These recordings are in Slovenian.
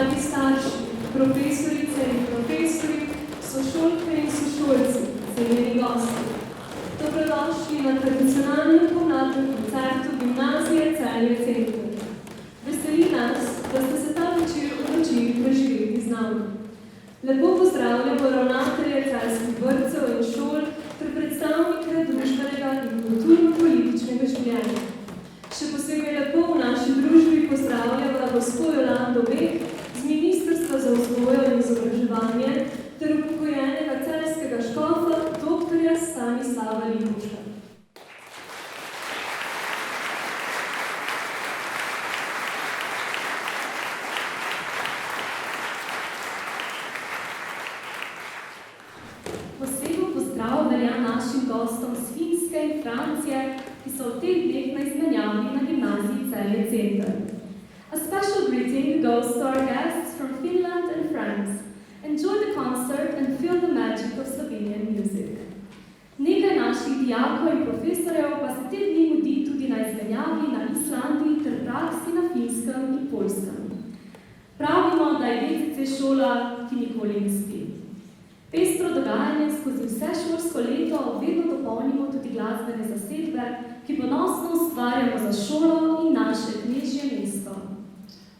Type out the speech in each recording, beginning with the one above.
dragi starši, profesorice in profesori, sošolke in sošolci, cenjeni gosti. Dobrodošli na tradicionalnem pomladnem koncertu Gimnazije Celje Center. Veseli nas, da ste se ta večer odločili preživeti z nami. Lepo pozdravljamo ravnatelje celjskih vrtcev in šol ter predstavnike družbenega in kulturno-političnega življenja. Še posebej lepo v naši družbi pozdravljamo gospo Jolando Bek z Ministrstva za vzgojo in izobraževanje ter upokojenega celjskega škofa dr. Stanislava Lipuša. Posebno pozdrav velja našim gostom z Finske in Francije, ki so v teh dneh na izmenjavi na Gimnaziji Celje Center. A special greeting goes to our guests from Finland and France. Enjoy the concert and feel the magic of Slovenian music. Nekaj naših dijakov in profesorjev pa se te dni mudi tudi na izmenjavi na Islandiji ter praksi na Finskem in Poljskem. Pravimo, da je VCC šola, ki nikoli ne spi. Pestro dogajanje skozi vse šolsko leto vedno dopolnimo tudi glasbene zasedbe, ki ponosno ustvarjamo za šolo in naše knežje mesto.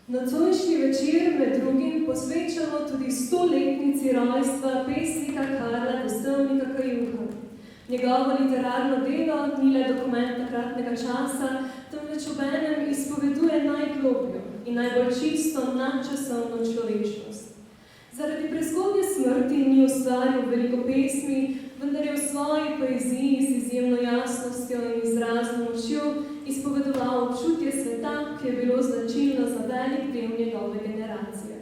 Nocojšnji večer med drugim posvečamo tudi 100-letnici rojstva pesnika Karla Destovnika Kajuha. Njegovo literarno delo ni le dokument takratnega časa, temveč obenem izpoveduje najglobljo in najbolj čisto nadčasovno človečnost. Zaradi prezgodnje smrti ni ustvaril veliko pesmi, vendar je v svoji poeziji z izjemno jasnostjo in izrazno močjo izpovedoval občutje sveta, ki je bilo značilno za velik del njegove generacije.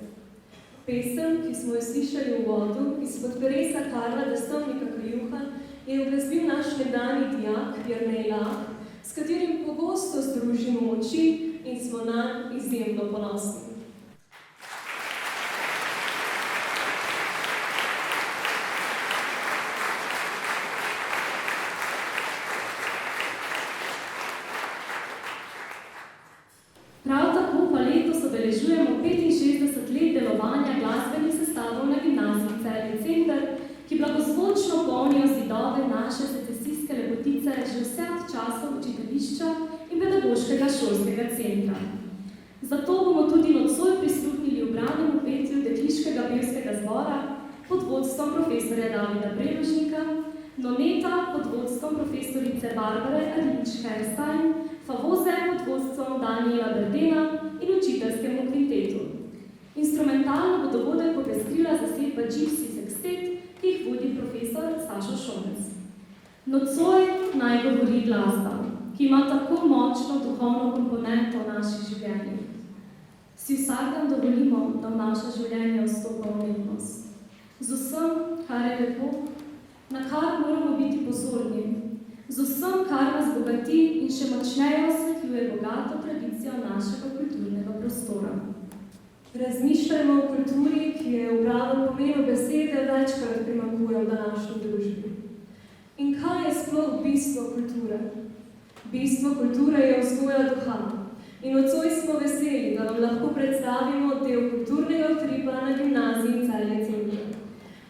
Pesem, ki smo jo slišali v uvodu, izpod peresa Karla Destovnika Kajuha, je uglasbil naš nekdanji dijak Jernej Lah, s katerim pogosto združimo moči in smo nanj izjemno ponosni. Prav tako pa letos obeležujemo 65 let delovanja glasbenih sestavov na Gimnaziji Celje Center, ki blagozvočno polnijo zidove naše secesijske lepotice že vse od časov učiteljišča in pedagoškega šolskega centra. Zato bomo tudi nocoj prisluhnili ubranemu petju dekliškega pevskega zbora pod vodstvom profesorja Davida Preložnika, Noneta pod vodstvom profesorice Barbare Arlič-Herstein, Favoze pod vodstvom Daniela Berdena in učiteljskemu kvintetu. Instrumentalno bo dogodek popestrila zasedba Gypsy Sextet, ki jih vodi profesor Sašo Šonec. Nocoj naj govori glasba, ki ima tako močno duhovno komponento v naših življenjih. Si vsak dan dovolimo, da v naša življenja vstopa umetnost. Z vsem, kar je lepo, na kar moramo biti pozorni, z vsem, kar nas bogati in še močneje osvetljuje bogato tradicijo našega kulturnega prostora. Razmišljajmo o kulturi, ki je v pravem pomenu besede večkrat primanjkuje v današnji družbi. In kaj je sploh bistvo kulture? Bistvo kulture je vzgoja duha. In nocoj smo veseli, da vam lahko predstavimo del kulturnega utripa na Gimnaziji Celje Center.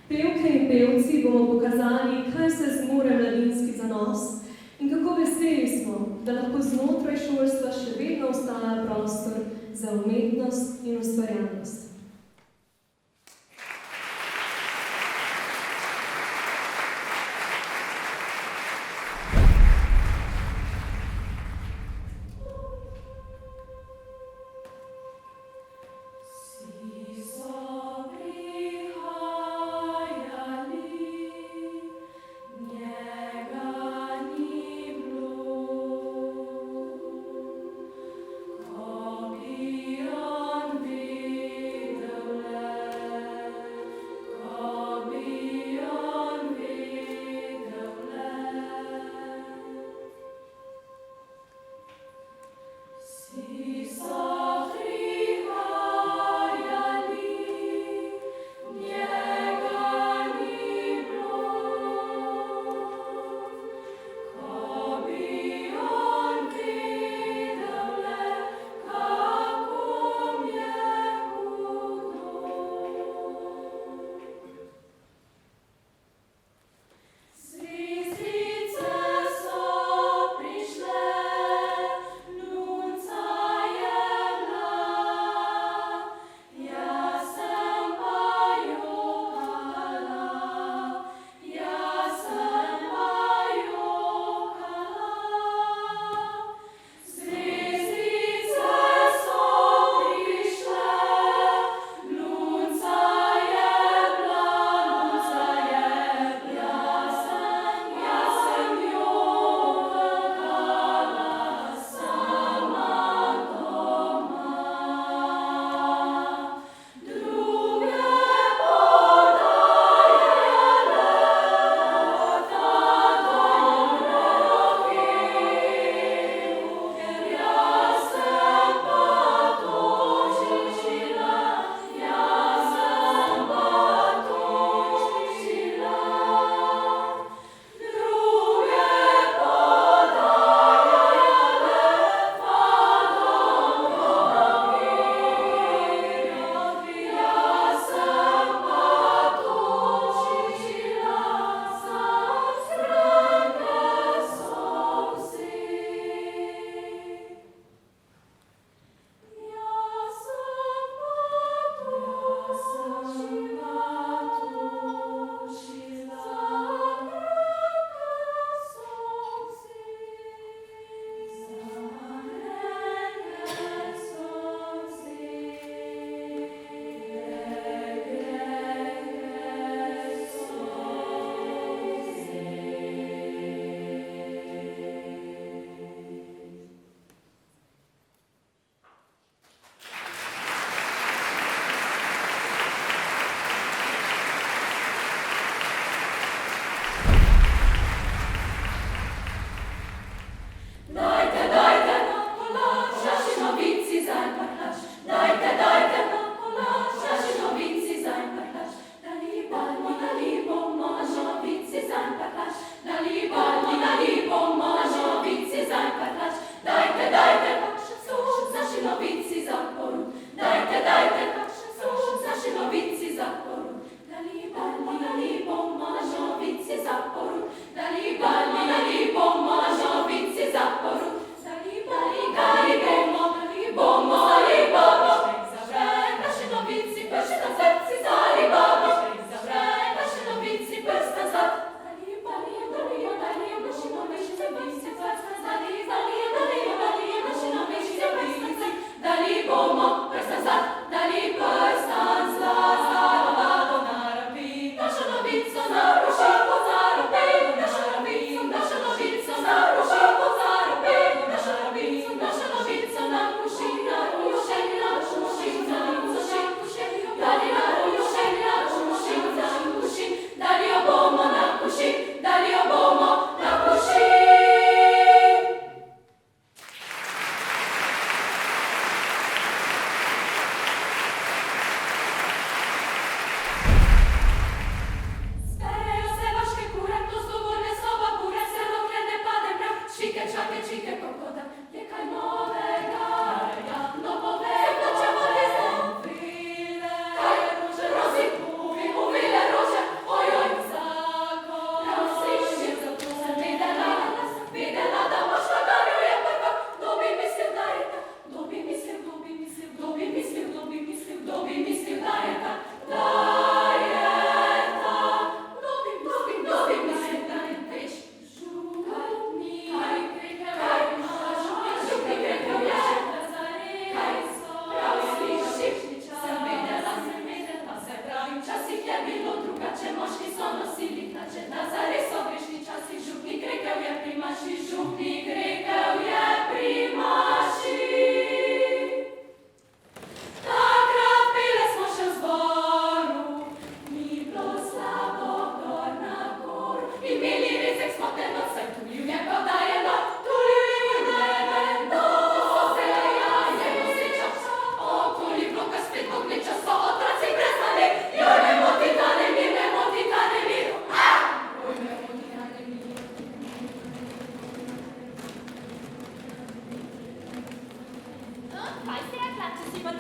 Pevke in pevci bomo pokazali, kaj se zmore mladinski zanos in kako veseli smo, da lahko znotraj šolstva še vedno ostaja prostor za umetnost in ustvarjalnost. Be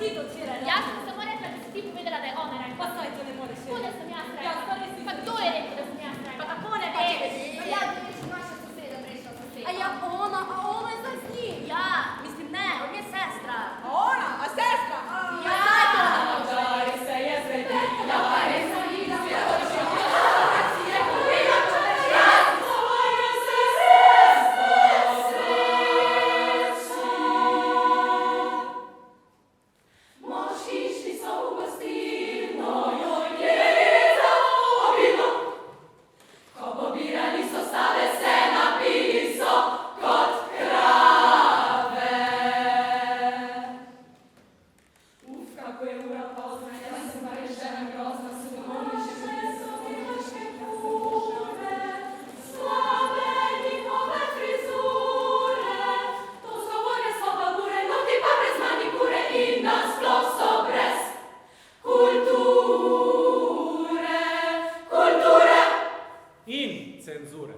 ti to včeraj rekla? Jaz sem samo rekla, da si ti povedala, da je ona rekla. Pa saj to ne moreš Tako da sem jaz rekla. Ja, pa res Pa kdo je rekel, da sem jaz rekla? Pa kako ne pa če veš? Ja, da veš, naša soseda, prejšnja soseda. A ja, ona je zdaj z njim. Ja, mislim ne, on je sestra. A ona? A sestra? Ja, Daj se je zvedela, daj se je zvedela. Cenzure.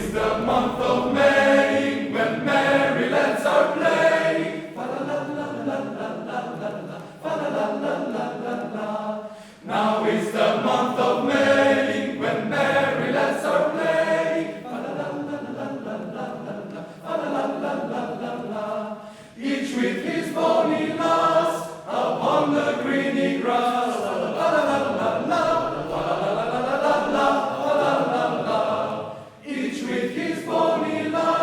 is the month of May, when merry lads are playing. Now is the month of May, when merry lads are playing. Each with his bonny lass upon the greeny grass. Each with his bonny lass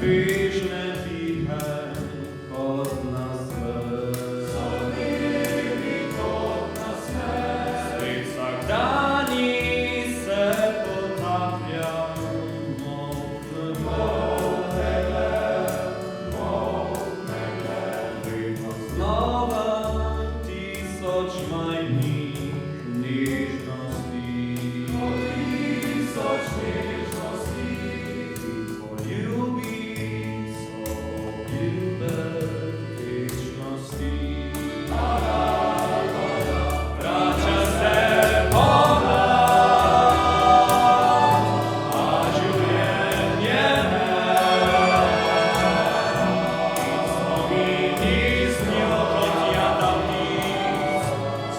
pišne tihe kot na svet. Svet vsakdanji se potapljamo v vedno znova tisoč majhnih nežnosti. Poljubico ljube večnosti. Vrača se pomlad, a življenje ne. Spomini z njo kot jata ptic,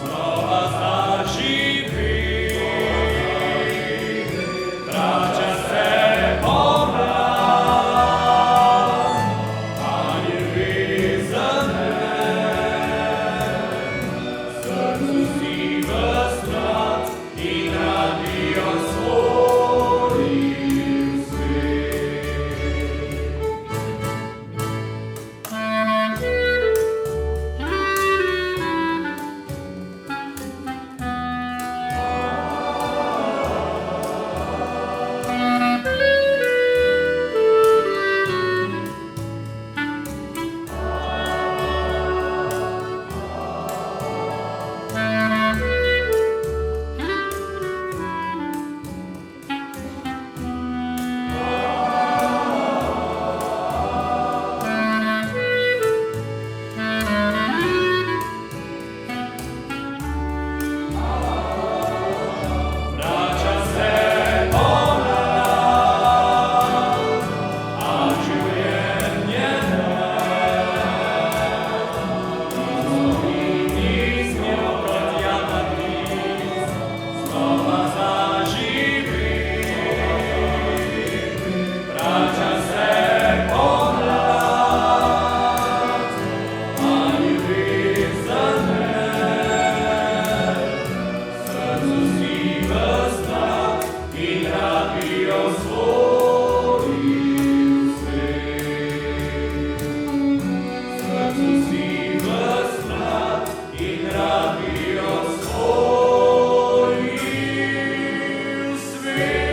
znova zaživi. Vrača se pomlad, a ljubezen ne. Srcu si ves rad in rad bi osvojil svet. Vrača se pomlad, a življenje ne. Spomini z njo kot jata ptic, znova zaživi. Vrača se pomlad, a ljubezen ne. Srcu si ves rad in rad bi osvojil svet. Srcu si ves rad in rad bi osvojil svet.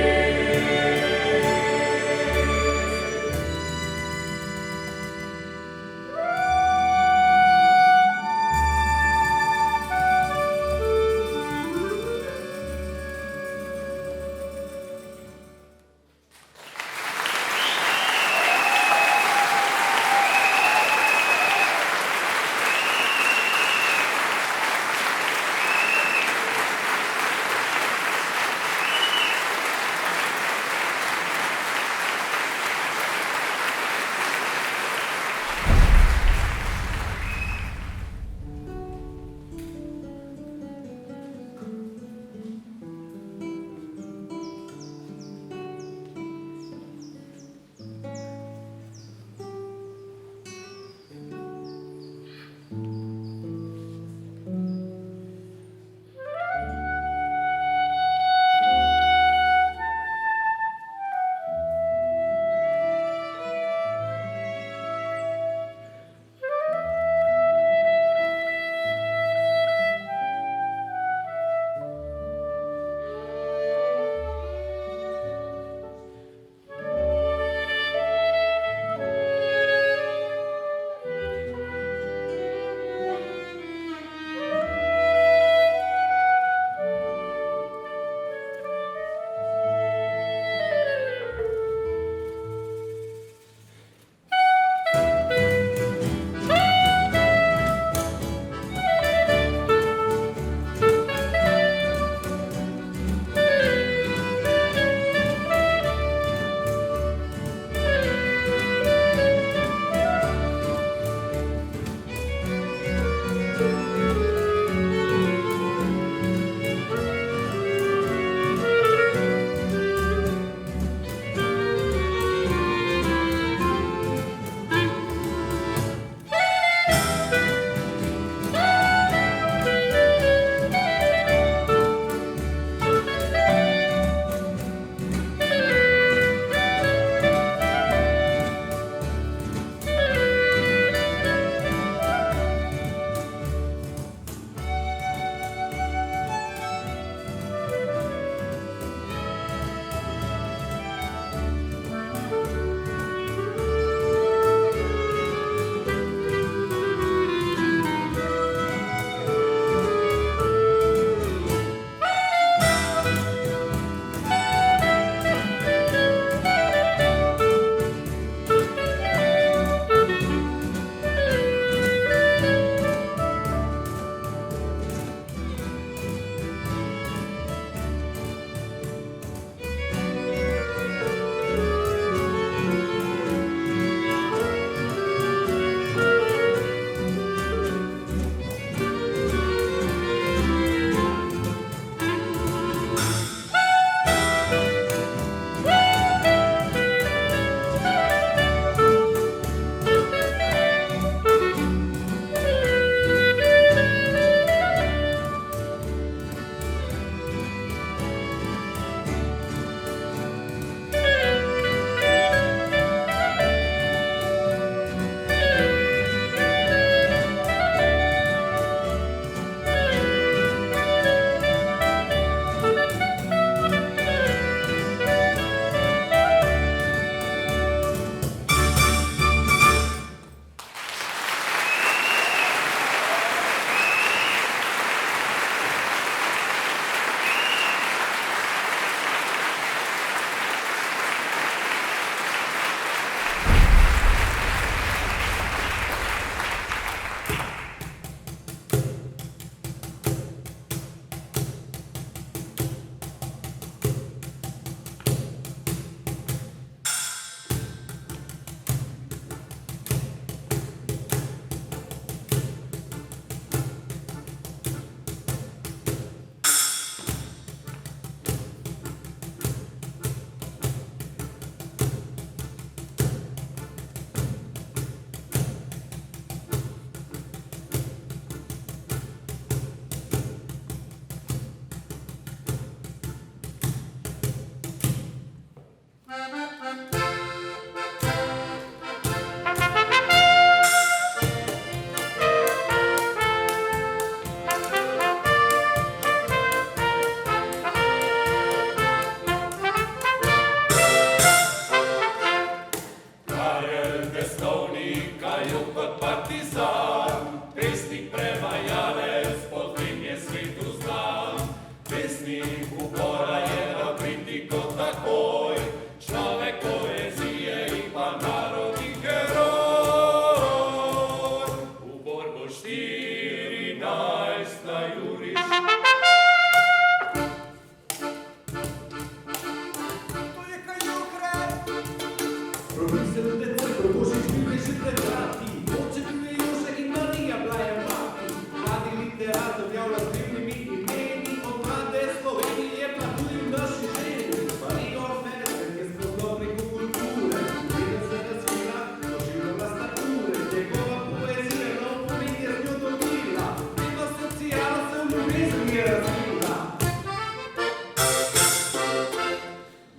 Korisel decembro, Božič bil je že pred vrati, oče bil je Jože in Marija bila je mati. Mladi literat objavlja z divnimi imeni, od mlade Slovenije pa tudi v naši ženi. Pa Igor Mesec je sposobnik kulture, videl se razvila, doživljala stature. Njegova poezija nov pomen je z njo dobila, vedno socijala se v ljubezni je razvila.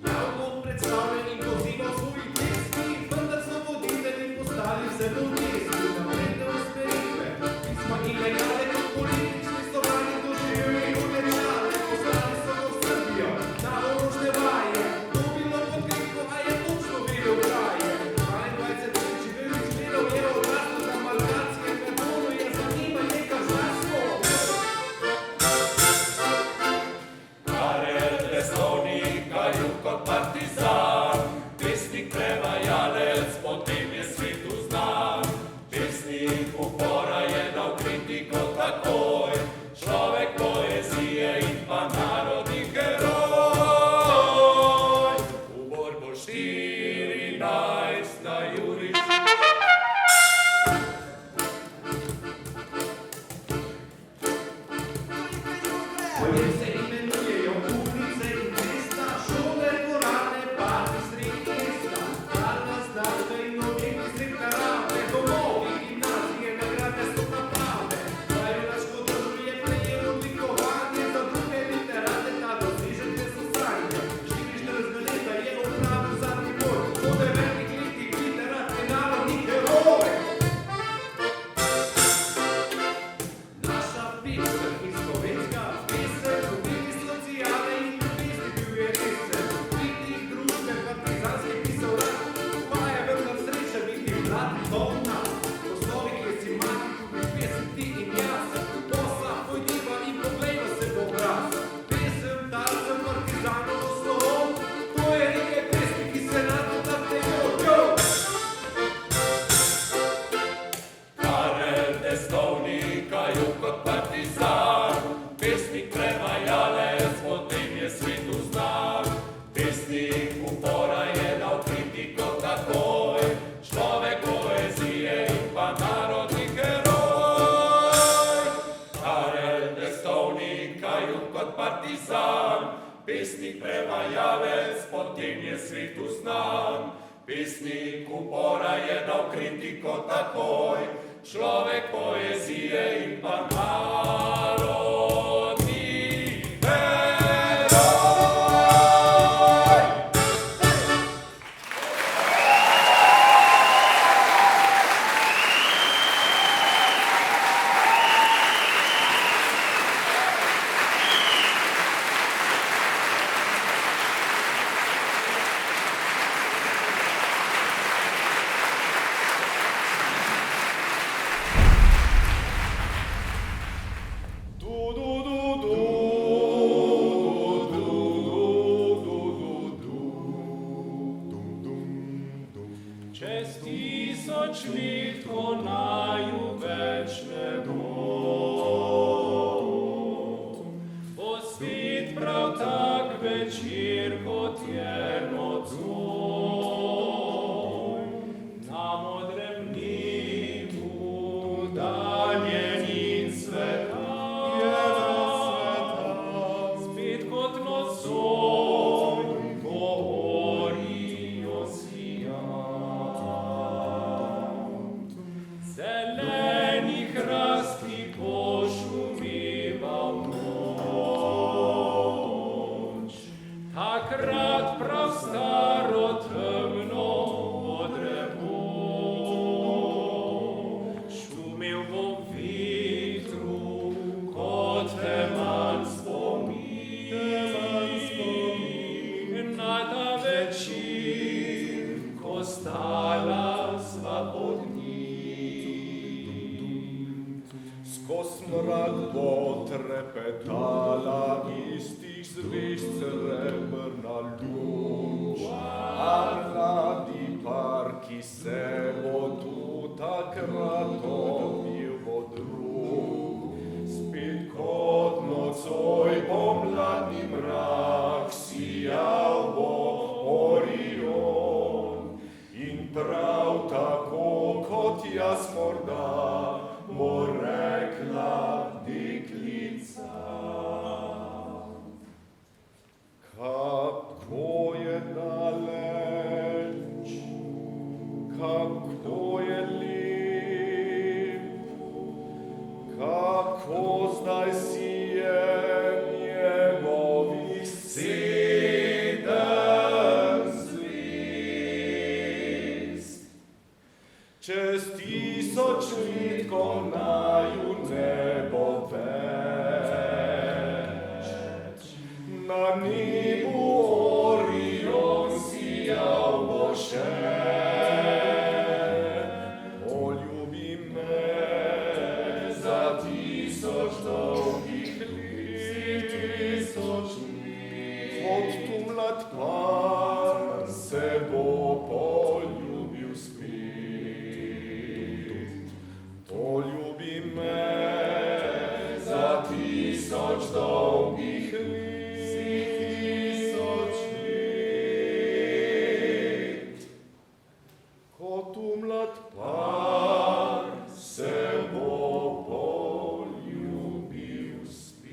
Javno predstavljen in pozival svoj pesmi, vendar so voditelji postali zelo resni. Napredne usmeritve, pisma ilegale kot politični sovražnik doživeli odnečale. Poslali so ga v Srbijo na orožne vaje, to bilo pod Griko, a je točno vedel kaj je. 22 let živel in zgledal je odraslo za malkacije, Kardonu je zanimanje kažarsko. Karel Destovnik, Kajuk kot partizan, pesnik, prevajalec, potem je svetu znan. Pesnik upora je dal kritiko takoj, človek poezije in pa narodni heroj. V borbo 14 na Juriš. Pojem se imenujejo ulice in mesta, šole, dvorane, parki, srednje mesta, varna zdravstva in objekti sred narave, domovi, gimnazije, nagrade so pa prave. Zajulaško društvo je prejelo odlikovanje, za druge literate ta dosežek ne so sanje. 44 leta je opravil zadnji boj, po 9 letih literat je narodni heroj. Naša pesem in slovenska pesem, tudi sociale in ljubezni bil je resen. Biti družbe partizanske pisal rad, pa je vendar sreča biti mlad in dolna. V osnovi klesimatik, tudi pesem ti in jaz, posla, pojdiva in poglejva se v obraz. Pesem talcem partizanov do slovom, to je nekaj pesmi, ki se nato tapnejo. Karel Destovnik, Kajuk kot partizan, pesnik, prevajalec, potem je svetu znan. Pesnik upora je dal kritiko takoj, človek poezije in pa narodni heroj. Karel Destovnik, Kajuk kot partizan, pesnik, prevajalec, potem je svetu znan. Pesnik upora je dal kritiko takoj, človek poezije in pa narodni heroj. Čez 1000 let, ko naju več ne bo, bo spet prav tak večer, kot je nocoj. Na modrem nebu, daljen in sveta, spet kot nocoj, govorijo zeleni hrast, ki pošumeva v noč. Takrat prav staro temno odrebo šumel bo v vetru kot teman spomin na ta večer, ko stala sva pod njim. Skoz mrak bo trepetala istih zvezd srebrna luč, a mladi par, ki se bo tu takrat opil bo drug. Spet kot nocoj pomladni mrak sijal bo Orion in čez 1000 let, ko naju ne bo več. Na nebu Orion sijal bo še, poljubi me za 1000 dolgih let. Od tu mlad par se bo poljubil spet. Poljubi me za 1000 dolgih let. Kot mlad par se bo poljubil spet.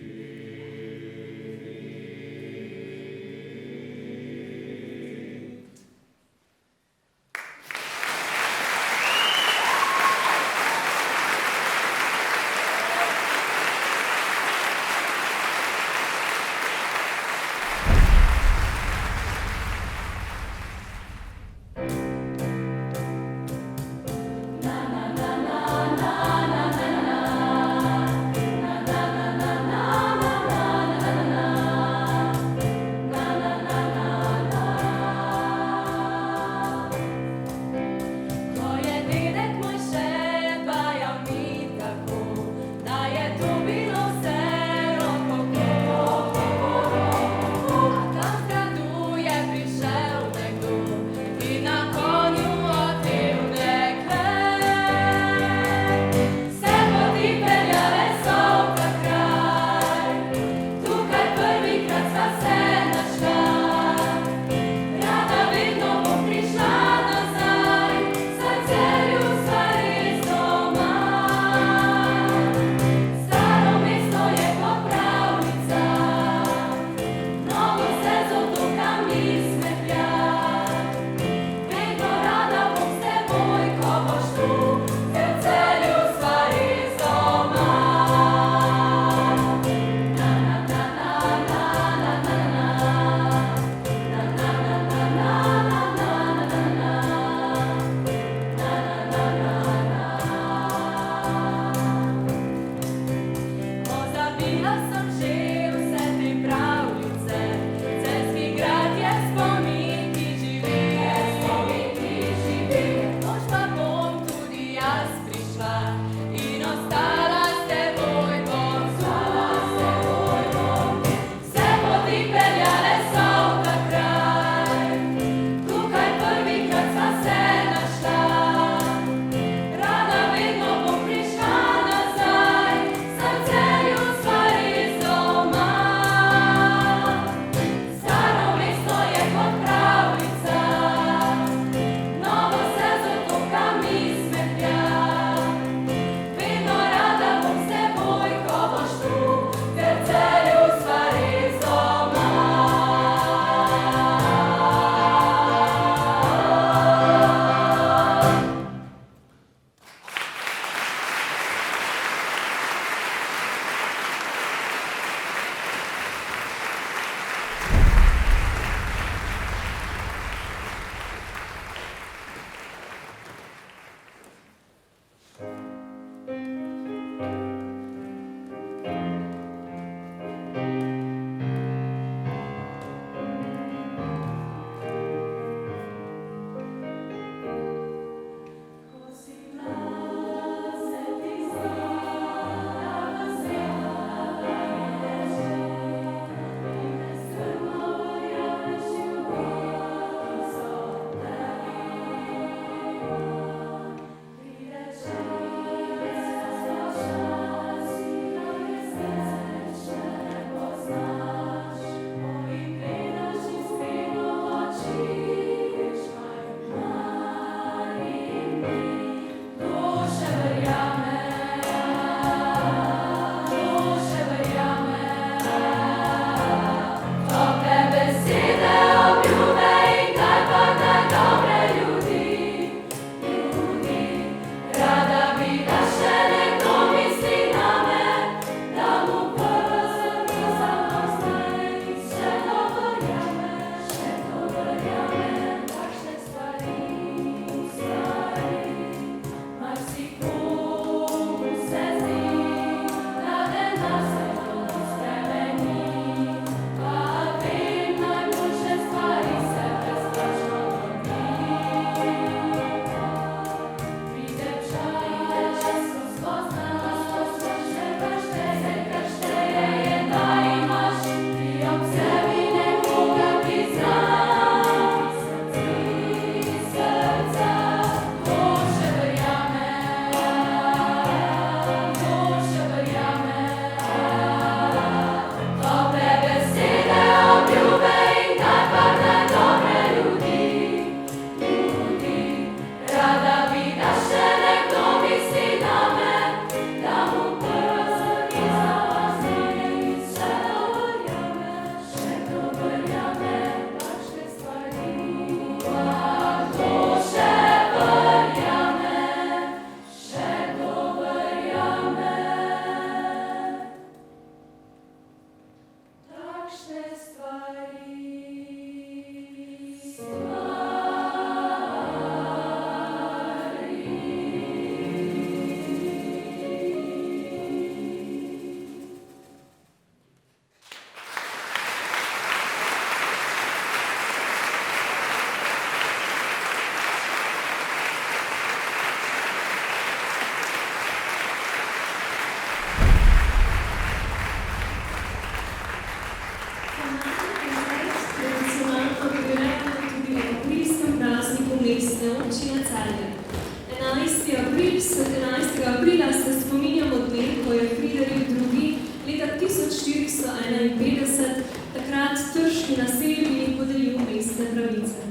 11. aprila se spominjamo dne, ko je Friderik II. Leta 1451 takrat Trški naselbi podelil mestne pravice.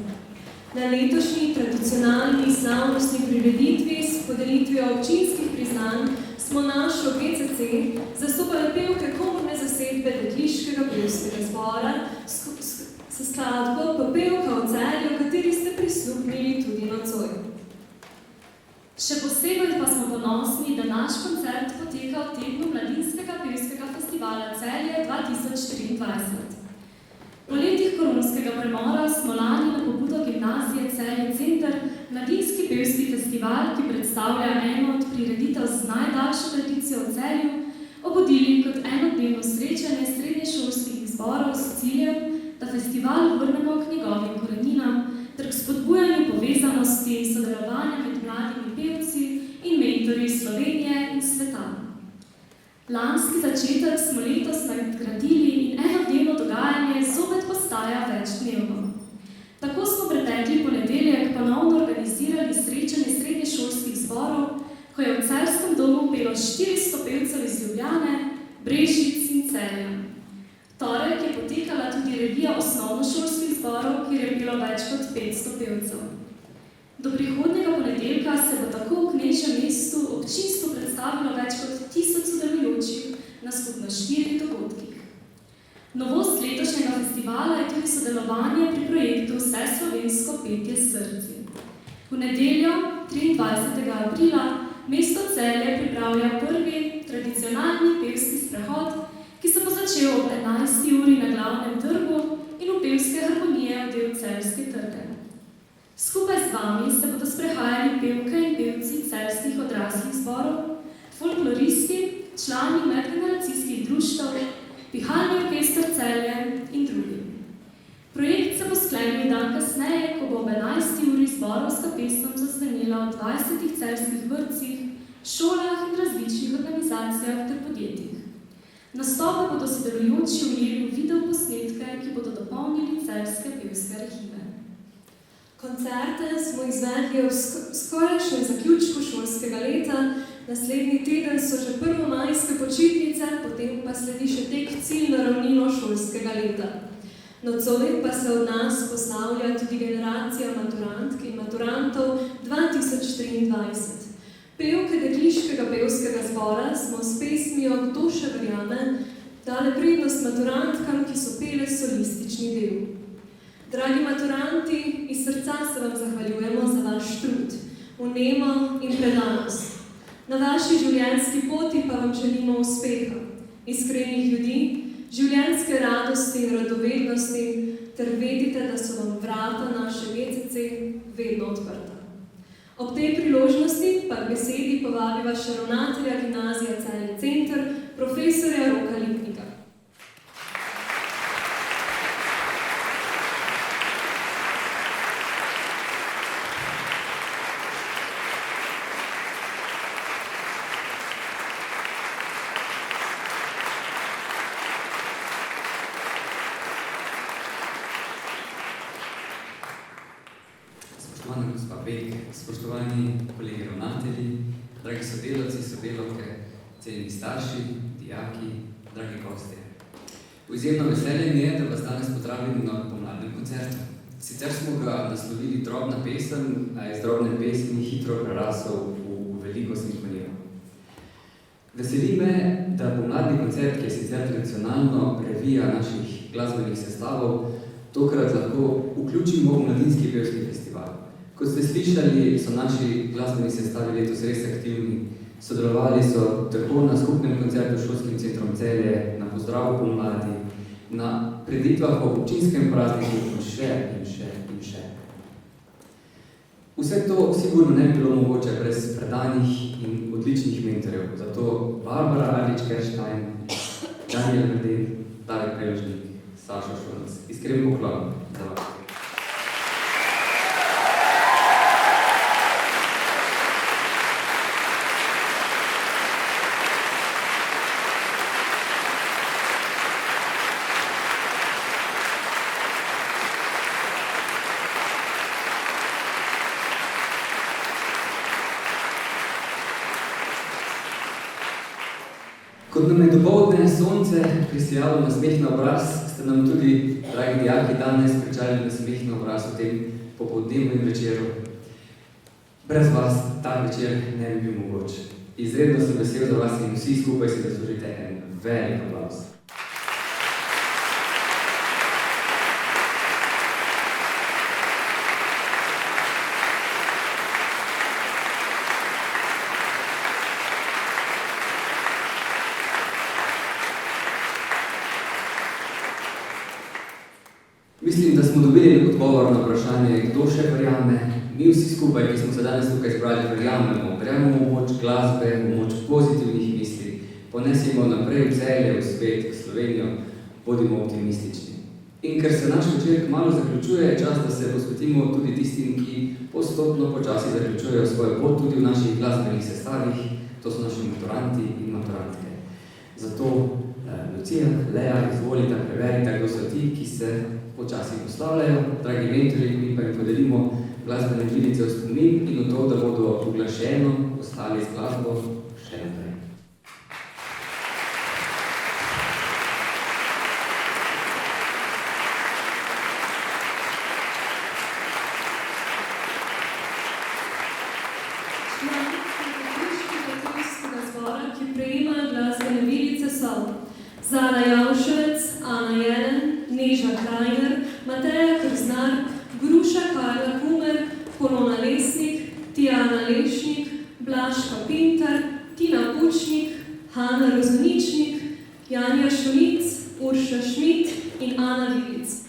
Na letošnji tradicionalni slavnostni prireditvi s podelitvijo občinskih priznanj smo našo GCC zastopali pevke komorne zasedbe Dekliškega pevskega zbora s skladbo Popevka o Celju, v kateri ste prisluhnili tudi nocoj. Še posebej pa smo ponosni, da naš koncert poteka v tednu Mladinskega pevskega festivala Celje 2023. Po letih koronskega premora smo lani na pobudo gimnazije Celje Center Mladinski pevski festival, ki predstavlja eno od prireditev z najdaljšo tradicijo v Celju, obudili kot enodnevno srečanje srednješolskih zborov s ciljem, da festival vrnemo k njegovim koreninam ter k spodbujanju povezanosti in sodelovanja med mladimi pevci in mentorji Slovenije in sveta. Lanski začetek smo letos nadgradili in enodnevno dogajanje zopet postaja večdnevno. Tako smo pretekli ponedeljek ponovno organizirali srečanje srednješolskih zborov, ko je v Celjskem domu pelo 400 pevcev iz Ljubljane, Brežic in Celja. Torek je potekala tudi revija osnovnošolskih zborov, kjer je bilo več kot 500 pevcev. Do prihodnjega ponedeljka se bo tako v Knežjem mestu občinstvo predstavilo več kot 1000 sodelujočih na skupno 4 dogodkih. Novost letošnjega festivala je tudi sodelovanje pri projektu Vseslovensko petje s srci. V nedeljo, 23. aprila, mesto Celje pripravlja prvi tradicionalni pevski sprehod, ki se bo začel ob 11. uri na glavnem trgu in v pevske harmonije del Celjske trge. Skupaj z vami se bodo sprehajali pevke in pevci celjskih odraslih zborov, folkloristi, člani medgeneracijskih društev, pihalni orkester Celje in drugi. Projekt se bo sklenil dan kasneje, ko bo ob 11. uri zborovska pesem zazvenela v 20 celjskih vrtcih, šolah in različnih organizacijah ter podjetjih. Nastope bodo sodelujoči ujeli v videoposnetke, ki bodo dopolnili celjske pevske arhive. Koncerte smo izvedli v skorajšnjem zaključku šolskega leta, naslednji teden so že prvomajske počitnice, potem pa sledi še tek ciljno ravnino šolskega leta. Nocoj pa se od nas poslavlja tudi generacija maturantk in maturantov 2023. Pevke Dekliškega pevskega zbora smo s pesmijo Kdo še verjame dale prednost maturantkam, ki so pele solistični del. Dragi maturanti, iz srca se vam zahvaljujemo za vaš trud, vnemo in predanost. Na vaši življenjski poti pa vam želimo uspeha, iskrenih ljudi, življenjske radosti in radovednosti, ter vedite, da so vam vrata naše GCC vedno odprta. Ob tej priložnosti pa k besedi povabiva še ravnatelja gimnazije Celje Center, profesorja Roka Lipnika. Spoštovana gospa Bek, spoštovani kolegi ravnatelji, dragi sodelavci, sodelavke, cenjeni starši, dijaki, dragi gostje. Izjemno veselje mi je, da vas danes pozdravim na pomladnem koncertu. Sicer smo ga naslovili Drobna pesem, a je iz drobne pesmi hitro prerasel v veliko simfonijo. Veseli me, da pomladni koncert, ki je sicer tradicionalno revija naših glasbenih sestavov, tokrat lahko vključimo v Mladinski pevski festival. Kot ste slišali, so naši glasbeni sestavi letos res aktivni. Sodelovali so tako na skupnem koncertu s Šolskim centrom Celje, na pozdravu pomladi, na preditvah o občinskem prazniku in še in še in še. Vse to sigurno ne bi bilo mogoče brez predanih in odličnih mentorjev. Zato Barbara Arlič-Kerstein, Daniel Mrden, Darek Preložnik, Sašo Šolc. Iskren poklon za vas. Kot nam je dopoldne sonce prisijalo nasmeh na obraz, ste nam tudi, dragi dijaki, danes pričali nasmeh na obraz v tem popoldnevnem večeru. Brez vas ta večer ne bi bil mogoč. Izredno sem vesel za vas in vsi skupaj si zaslužite en velik aplavz. Mislim, da smo dobili odgovor na vprašanje, kdo še verjame. Mi vsi skupaj, ki smo se danes tukaj zbrali, verjamemo v moč glasbe, v moč pozitivnih misli. Ponesimo naprej v Celje, v svet, v Slovenijo, bodimo optimistični. In ker se naš večer kmalu zaključuje, je čas, da se posvetimo tudi tistim, ki postopno počasi zaključujejo svojo pot tudi v naših glasbenih sestavih, to so naši maturanti in maturantke. Zato, Lucija, Lea, izvolite, preverite, kdo so ti, ki se počasi poslavljajo. Dragi mentori, mi pa jim podelimo glasbene vilice v spomin in v to, da bodo uglašeno ostali z glasbo še naprej. Ki prejemajo glasbene vilice so Zara Javšec, Ana Jelen, Neža Krajner, Mateja Krznar, Gruša Karla Kumer, Polona Lesnik, Tijana Lešnik, Blažka Pintar, Tina Pučnik, Hanna Rozoničnik, Janja Šunic, Urša Šmit in Ana Vilic.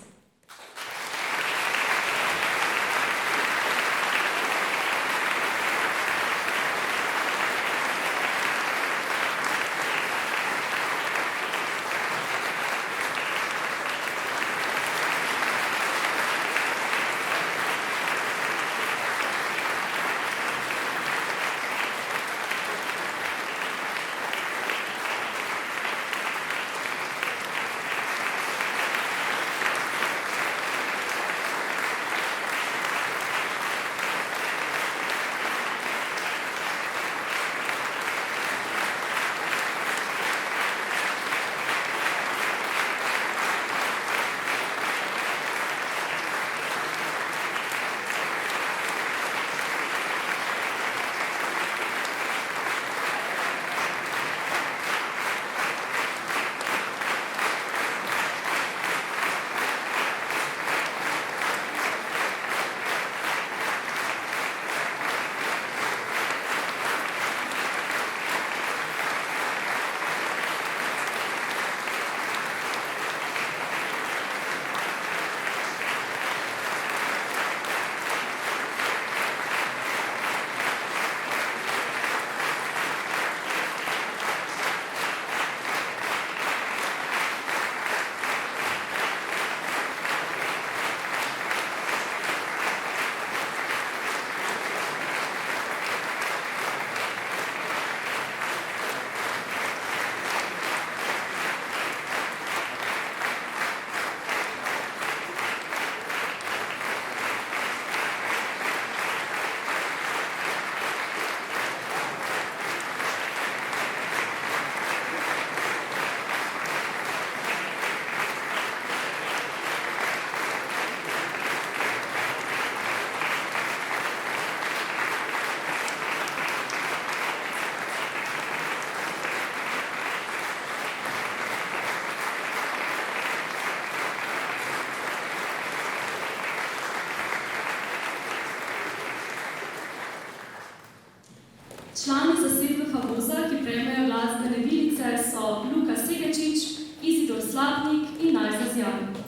Člani zasedbe Havoza, ki prejmejo glasbene vilice, so Luka Segečič, Izidor Slapnik in Najza Zjan.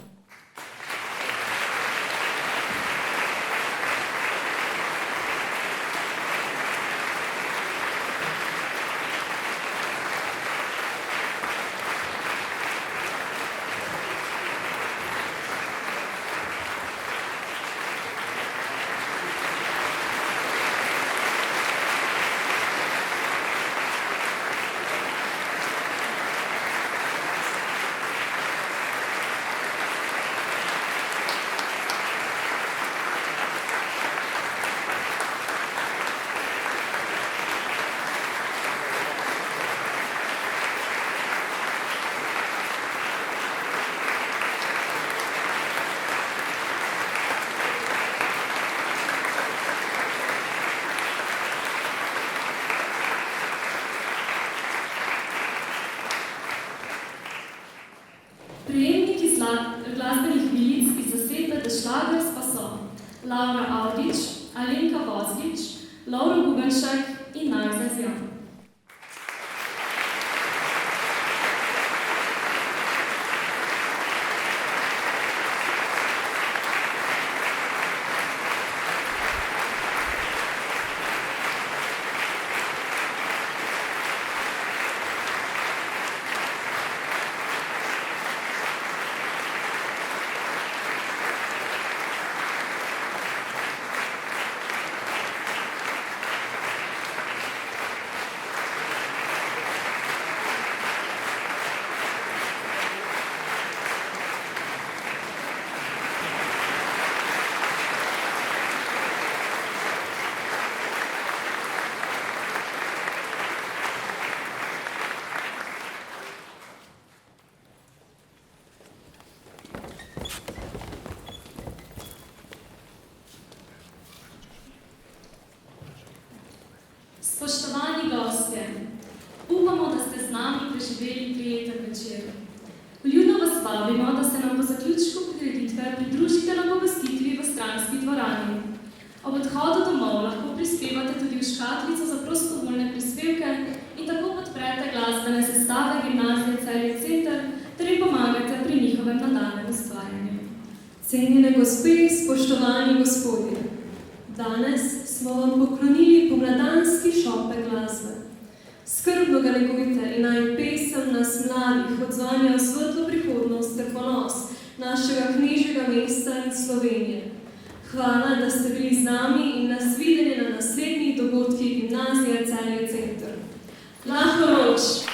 Avdić, Alenka Vozlič, Lovro Gubenšek in Najza Zjan. Spoštovani gostje, upamo, da ste z nami preživeli prijeten večer. Vljudno vas vabimo, da se nam po zaključku prireditve pridružite na pogostitvi v stranski dvorani. Ob odhodu domov lahko prispevate tudi v škatlico za prostovoljne prispevke in tako podprete glasbene sestave Gimnazije Celje Center ter jim pomagate pri njihovem nadaljnjem ustvarjanju. Cenjene gospe, spoštovani gospodje, danes smo vam poklonili pomladanski šopek glasbe. Skrbno ga negujte in naj pesem nas mladih odzvanja v svetlo prihodnost ter ponos našega knežjega mesta in Slovenije. Hvala, da ste bili z nami in nas videli na naslednjih dogodkih Gimnazije Celje Center. Lahko noč!